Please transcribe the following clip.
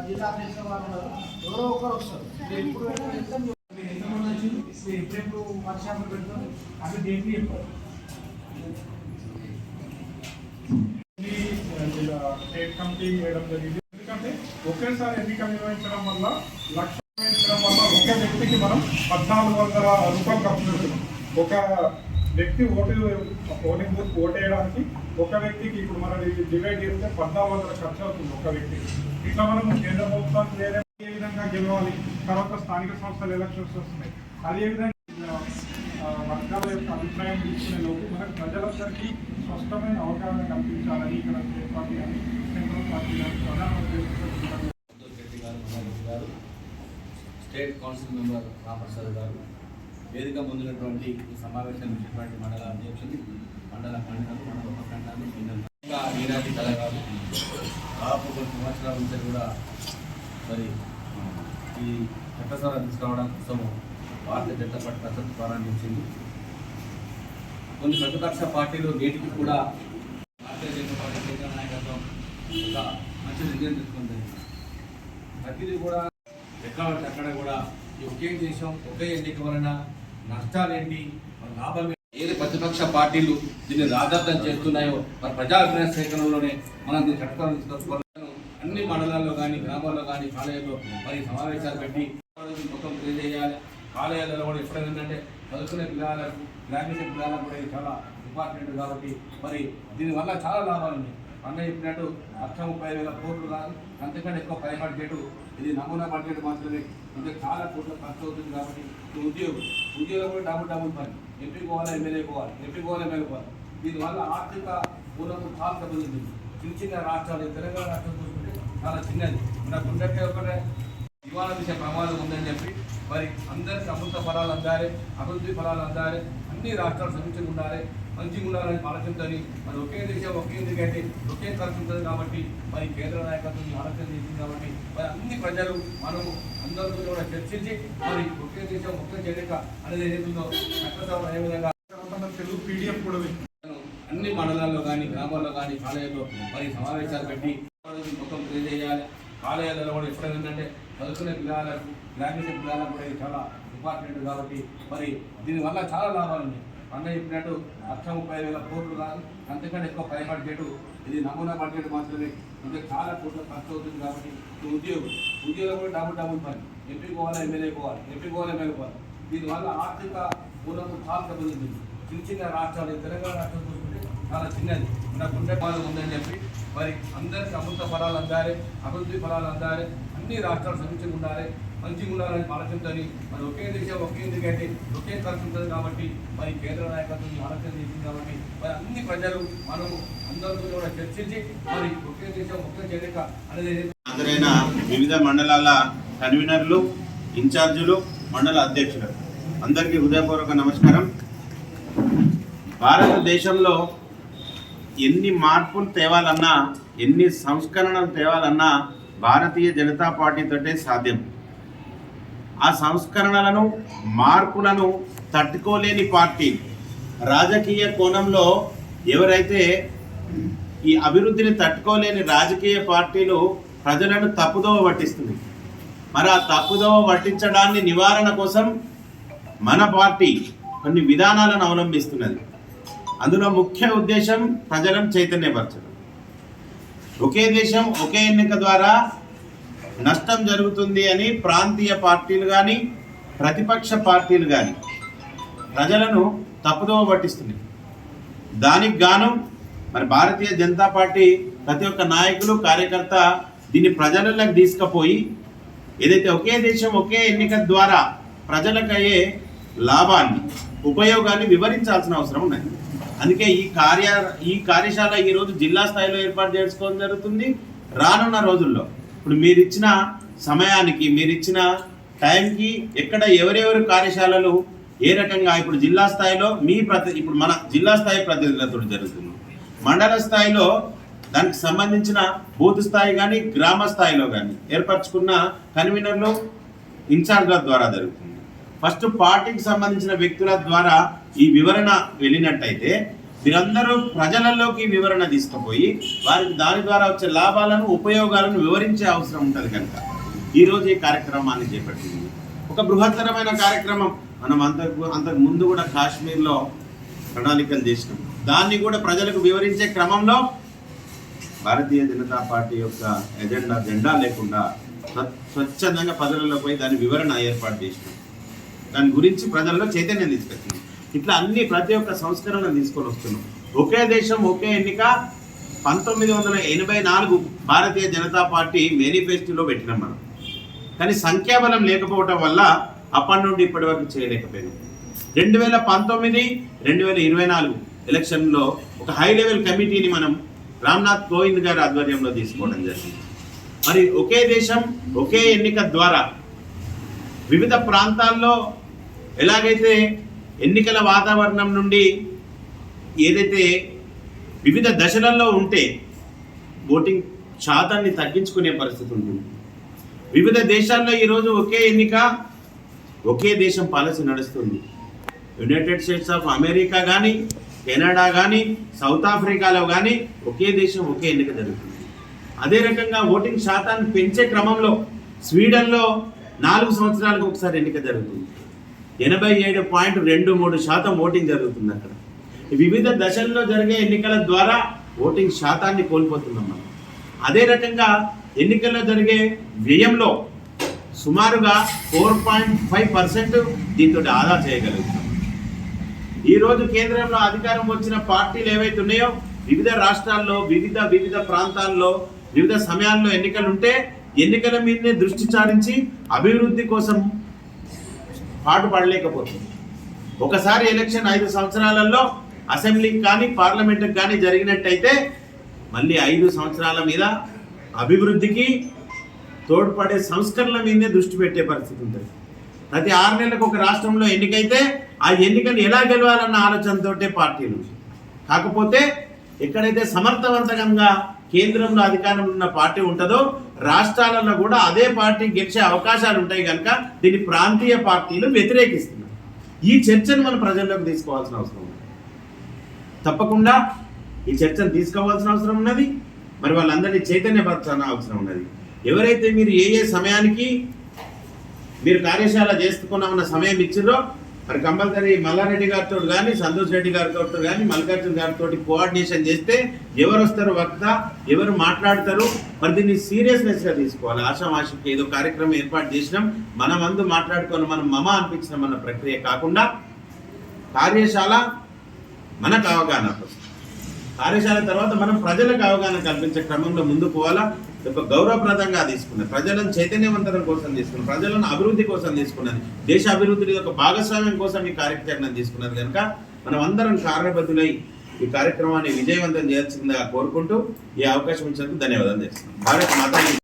జిల్లా అధ్యక్షుల వారు ఉన్నారు, ఎవరో ఒకరు వస్తారు. ఇప్పుడు ఎంతమంది వచ్చింది ఎప్పుడెప్పుడు వర్క్షాపులు పెడతాం అవి దేనికి చెప్పారు. స్టేట్ కమిటీ వేయడం జరిగింది. ఎందుకంటే ఒకేసారి ఎన్నిక నిర్వహించడం వల్ల లక్ష నిర్వహించడం వల్ల ఒకే వ్యక్తికి మనం 1400 రూపాయలు ఖర్చు పెడుతున్నాం. ఒక వ్యక్తి పోలింగ్ బూత్ ఓటేయడానికి ఒక వ్యక్తికి ఇప్పుడు మనం డివైడ్ చేస్తే 1400 ఖర్చు అవుతుంది ఒక వ్యక్తికి. ఇట్లా మనం కేంద్ర ప్రభుత్వానికి వేరే ఏ విధంగా గెలవాలి, తర్వాత స్థానిక సంస్థల ఎలక్షన్స్ వస్తున్నాయి, అదేవిధంగా వర్గాల యొక్క అభిప్రాయం తీసుకునే లోపు మనకు ప్రజలందరికీ స్పష్టమైన అవగాహన కల్పించాలని ఇక్కడ స్టేట్ పార్టీ కానీ సెంట్రల్ పార్టీ కానీ ప్రధానమంత్రి గారు, స్టేట్ కౌన్సిల్ మెంబర్ రామప్రసాద్ గారు, వేదిక ముందున్నటువంటి ఈ సమావేశం ఇచ్చినటువంటి మండల అధ్యక్షులు, మండల ఖండాలు, మండల ఉపఖండాలు, ఇంకా వీరాజీ కళగారు దాదాపు కొన్ని సంవత్సరాల నుంచి కూడా మరి ఈ చట్టసభ తీసుకురావడం కోసం భారతీయ జనతా పార్టీ కసరత్తు ప్రారంభించింది. కొన్ని ప్రతిపక్ష పార్టీలు నేటికి కూడా భారతీయ జనతా పార్టీ కేంద్ర నాయకత్వం ఒక మంచి నిర్ణయం తీసుకుంది. ప్రతిదీ కూడా ఎక్కడ కూడా ఈ ఒకే దేశం ఒకే ఎన్నిక వలన నష్టాలేంటి, మన లాభం ఏది ప్రతిపక్ష పార్టీలు దీన్ని రాజార్థం చేస్తున్నాయో మరి ప్రజాభిప్రాయ సేకరణలోనే మనం దీన్ని చట్టాలను తీసుకొచ్చుకోవాలి. అన్ని మండలాల్లో కానీ గ్రామాల్లో కానీ కాలేజీలో మరి సమావేశాలు పెట్టి మొత్తం తెలియజేయాలి. కాలేజీలలో కూడా ఎప్పుడైనా ఏంటంటే చదువుకునే పిల్లలకు, గ్రాడ్యుయేషన్ పిల్లలకు కూడా ఇది చాలా ఇంపార్టెంట్ కాబట్టి మరి దీనివల్ల చాలా లాభాలు ఉన్నాయి. అన్న చెప్పినట్టు 1,30,000 కోట్లు కాదు, అంతకంటే ఎక్కువ పై బడ్జెట్, ఇది నమూనా బడ్జెట్ మాత్రమే. ఇంకా చాలా కోట్ల ఖర్చు అవుతుంది కాబట్టి ఉద్యోగం కూడా డబుల్ పని. ఎంపీ పోవాలి, ఎమ్మెల్యే పోవాలి, ఎంపీ పోవాలి, ఎమ్మెల్యే పోవాలి. దీనివల్ల ఆర్థిక పూర్వకు చాలా దెబ్బతింది. చిన్న రాష్ట్రాలు, తెలంగాణ రాష్ట్రం చూసుకుంటే చాలా చిన్నది. మనకు ఉన్నట్టే ఒకటే విమాన విషయ ప్రమాదం ఉందని చెప్పి మరి అందరికీ అమృత ఫలాలు అందాలి, అభివృద్ధి ఫలాలు అందాలి, అన్ని రాష్ట్రాలు సమిష్టిగా ఉండాలి, మంచిగా ఉండాలని ఆలోచించాలి. మరి ఒకే దేశం ఒకే ఎందుకంటే ఒకే ఖర్చు ఉంటుంది కాబట్టి మరి కేంద్ర నాయకత్వం ఆలోచన చేసింది కాబట్టి మరి అన్ని ప్రజలు మనము అందరితో కూడా చర్చించి మరి ఒకే దేశం ఒకే చేరిక అనేది ఏదైతుందో చట్టసభ ఏ విధంగా తెలుగు పీడిఎఫ్ కూడా అన్ని మండలాల్లో కానీ గ్రామాల్లో కానీ కాలేజీలో మరి సమావేశాలు పెట్టి మొత్తం తెలియజేయాలి. కాలేజీలలో కూడా ఎప్పుడైనా ఏంటంటే చదువుకునే పిల్లలకు, గ్రాడ్యుయేషన్ పిల్లలకు కూడా ఇది చాలా ఇంపార్టెంట్ కాబట్టి మరి దీనివల్ల చాలా లాభాలు ఉన్నాయి. అన్న చెప్పినట్టు 1,30,000 కోట్లు కాదు, అంతకంటే ఎక్కువ పై బడ్జెట్, ఇది నమూనా బడ్జెట్ మాత్రమే. ఇంకా చాలా కోట్ల ఖర్చు అవుతుంది కాబట్టి ఉద్యోగం కూడా డబుల్ పని. ఎంపీ పోవాలి, ఎమ్మెల్యే పోవాలి, ఎంపీ పోవాలి, ఎమ్మెల్యే పోవాలి. దీనివల్ల ఆర్థిక పూర్వకు చాలా దెబ్బతింది. చిన్న రాష్ట్రాలు, తెలంగాణ రాష్ట్రం చూసుకుంటే చాలా చిన్నది. మనకు ఉండే పాలు ఉందని చెప్పి మరి అందరికీ అమృత ఫలాలు అందాలి, అభివృద్ధి ఫలాలు అందాలి, అన్ని రాష్ట్రాలు సమిష్టిగా ఉండాలి, మంచిగా ఉండాలని ఆలోచించాలి. మరి ఒకే దేశం ఒకే ఎందుకంటే ఒకే ఖర్చు ఉంటుంది కాబట్టి మరి కేంద్ర నాయకత్వం ఆలోచన చేసింది కాబట్టి మరి అన్ని ప్రజలు మనము అందరితో కూడా చర్చించి మరి ఒకే దేశం ఒకే చేరిక అనేది హాజరైన వివిధ మండలాల కన్వీనర్లు, ఇన్ఛార్జీలు, మండల అధ్యక్షులు అందరికీ హృదయపూర్వక నమస్కారం. భారతదేశంలో ఎన్ని మార్పులు తేవాలన్నా, ఎన్ని సంస్కరణలు తేవాలన్నా భారతీయ జనతా పార్టీతోటే సాధ్యం. ఆ సంస్కరణలను, మార్పులను తట్టుకోలేని పార్టీ, రాజకీయ కోణంలో ఎవరైతే ఈ అభివృద్ధిని తట్టుకోలేని రాజకీయ పార్టీలు ప్రజలను తప్పుదోవ పట్టిస్తుంది. మరి ఆ తప్పుదోవ పట్టించడాన్ని నివారణ కోసం మన పార్టీ కొన్ని విధానాలను అవలంబిస్తున్నది. అందులో ముఖ్య ఉద్దేశం ప్రజలను చైతన్యపరచడం. ఒకే దేశం ఒకే ఎన్నిక ద్వారా నష్టం జరుగుతుంది అని ప్రాంతీయ పార్టీలు కానీ ప్రతిపక్ష పార్టీలు కానీ ప్రజలను తప్పుదోవ పట్టిస్తున్నాయి. దానికి గాను మరి భారతీయ జనతా పార్టీ ప్రతి ఒక్క నాయకులు, కార్యకర్త దీన్ని ప్రజలలోకి తీసుకుపోయి ఏదైతే ఒకే దేశం ఒకే ఎన్నిక ద్వారా ప్రజలకు అయ్యే లాభాన్ని, ఉపయోగాన్ని వివరించాల్సిన అవసరం ఉన్నది. అందుకే ఈ కార్యశాల ఈరోజు జిల్లా స్థాయిలో ఏర్పాటు చేసుకోవడం జరుగుతుంది. రానున్న రోజుల్లో ఇప్పుడు మీరిచ్చిన సమయానికి, మీరిచ్చిన టైంకి ఎక్కడ ఎవరెవరు కార్యశాలలు ఏ రకంగా ఇప్పుడు జిల్లా స్థాయిలో ఇప్పుడు మన జిల్లా స్థాయి ప్రతినిధులతో జరుగుతుంది, మండల స్థాయిలో దానికి సంబంధించిన బూత్ స్థాయి కానీ గ్రామ స్థాయిలో కానీ ఏర్పరచుకున్న కన్వీనర్లు, ఇన్ఛార్జ్ల ద్వారా జరుగుతుంది. ఫస్ట్ పార్టీకి సంబంధించిన వ్యక్తుల ద్వారా ఈ వివరణ వెళ్ళినట్టయితే మీరందరూ ప్రజలలోకి వివరణ తీసుకుపోయి వారికి దాని ద్వారా వచ్చే లాభాలను ఉపయోగాలను వివరించే అవసరం ఉంటుంది కనుక ఈరోజు ఈ కార్యక్రమాన్ని చేపట్టింది. ఒక బృహత్తరమైన కార్యక్రమం. మనం అంతకు ముందు కూడా కాశ్మీర్లో ప్రణాళికలు చేసినాం. దాన్ని కూడా ప్రజలకు వివరించే క్రమంలో భారతీయ జనతా పార్టీ యొక్క జెండా లేకుండా స్వచ్ఛందంగా ప్రజలలో పోయి దాని వివరణ ఏర్పాటు చేసినాం. దాని గురించి ప్రజల్లో చైతన్యం తీసుకొచ్చినాం. ఇట్లా అన్ని ప్రతి ఒక్క సంస్కరణ తీసుకొని వస్తున్నాం. ఒకే దేశం ఒకే ఎన్నిక 1984 భారతీయ జనతా పార్టీ మేనిఫెస్టోలో పెట్టినాం మనం. కానీ సంఖ్యాబలం లేకపోవటం వల్ల అప్పటి నుండి ఇప్పటి వరకు చేయలేకపోయాం. 2019, 2024 ఎలక్షన్లో ఒక హై లెవెల్ కమిటీని మనం రామ్నాథ్ కోవింద్ గారి ఆధ్వర్యంలో తీసుకోవడం జరిగింది. మరి ఒకే దేశం ఒకే ఎన్నిక ద్వారా వివిధ ప్రాంతాల్లో ఎలాగైతే ఎన్నికల వాతావరణం నుండి ఏదైతే వివిధ దశలలో ఉంటే ఓటింగ్ శాతాన్ని తగ్గించుకునే పరిస్థితి ఉంటుంది. వివిధ దేశాల్లో ఈరోజు ఒకే ఎన్నిక ఒకే దేశం పాలసీ నడుస్తుంది. యునైటెడ్ స్టేట్స్ ఆఫ్ అమెరికా కానీ, కెనడా కానీ, సౌత్ ఆఫ్రికాలో కానీ ఒకే దేశం ఒకే ఎన్నిక జరుగుతుంది. అదే రకంగా ఓటింగ్ శాతాన్ని పెంచే క్రమంలో స్వీడన్లో 4 సంవత్సరాలకు ఒకసారి ఎన్నిక జరుగుతుంది. 87.23% ఓటింగ్ జరుగుతుంది అక్కడ. వివిధ దశల్లో జరిగే ఎన్నికల ద్వారా ఓటింగ్ శాతాన్ని కోల్పోతున్నాం మనం. అదే రకంగా ఎన్నికల్లో జరిగే వ్యయంలో సుమారుగా 4.5% దీంతో ఆదా చేయగలుగుతాం. ఈరోజు కేంద్రంలో అధికారం వచ్చిన పార్టీలు ఏవైతే ఉన్నాయో వివిధ రాష్ట్రాల్లో వివిధ ప్రాంతాల్లో వివిధ సమయాల్లో ఎన్నికలు ఉంటే ఎన్నికల మీదనే దృష్టి సారించి అభివృద్ధి కోసం పాటుపడలేకపోతుంది. ఒకసారి ఎలక్షన్ 5 సంవత్సరాలలో అసెంబ్లీకి కానీ పార్లమెంట్కి కానీ జరిగినట్టయితే మళ్ళీ 5 సంవత్సరాల మీద అభివృద్ధికి తోడ్పడే సంస్కరణల మీదనే దృష్టి పెట్టే పరిస్థితి ఉంటుంది. ప్రతి 6 నెలలకు ఒక రాష్ట్రంలో ఎన్నికైతే ఆ ఎన్నికను ఎలా గెలవాలన్న ఆలోచనతోటే పార్టీలు. కాకపోతే ఎక్కడైతే సమర్థవంతంగా కేంద్రంలో అధికారంలో ఉన్న పార్టీ ఉంటుందో రాష్ట్రాలలో కూడా అదే పార్టీ గెలిచే అవకాశాలు ఉంటాయి కనుక దీన్ని ప్రాంతీయ పార్టీలు వ్యతిరేకిస్తున్నారు. ఈ చర్చను మనం ప్రజల్లోకి తీసుకోవాల్సిన అవసరం ఉంది. తప్పకుండా ఈ చర్చను తీసుకోవాల్సిన అవసరం ఉన్నది. మరి వాళ్ళందరినీ చైతన్యపరచాల్సిన అవసరం ఉన్నది. ఎవరైతే మీరు ఏ సమయానికి మీరు కార్యశాల చేసుకున్నామన్న సమయం ఇచ్చిర్రో మరి కంపల్సరీ మల్లారెడ్డి గారితో కానీ, సంతోష్ రెడ్డి గారితో కానీ, మల్లికార్జున గారితో కోఆర్డినేషన్ చేస్తే ఎవరు వస్తారు వక్త, ఎవరు మాట్లాడతారు, మరి దీన్ని సీరియస్నెస్గా తీసుకోవాలి. ఆషామాషికి ఏదో కార్యక్రమం ఏర్పాటు చేసినాం మన మందు మాట్లాడుకొని మనం మమ అనిపించిన మన ప్రక్రియ కాకుండా కార్యశాల మనకు అవగాహన కోసం, కార్యశాల తర్వాత మనం ప్రజలకు అవగాహన కల్పించే క్రమంలో ముందుకు పోవాలా. ఒక గౌరవప్రదంగా తీసుకున్నది, ప్రజలను చైతన్యవంతరం కోసం తీసుకున్నది, ప్రజలను అభివృద్ధి కోసం తీసుకున్నది, దేశ అభివృద్ధిని ఒక భాగస్వామ్యం కోసం ఈ కార్యక్రమం తీసుకున్నది కనుక మనం అందరం కారణబద్ధులై ఈ కార్యక్రమాన్ని విజయవంతం చేయాల్సిందిగా కోరుకుంటూ ఈ అవకాశం ఇచ్చినందుకు ధన్యవాదాలు చేస్తున్నాం. భారత్ మాతా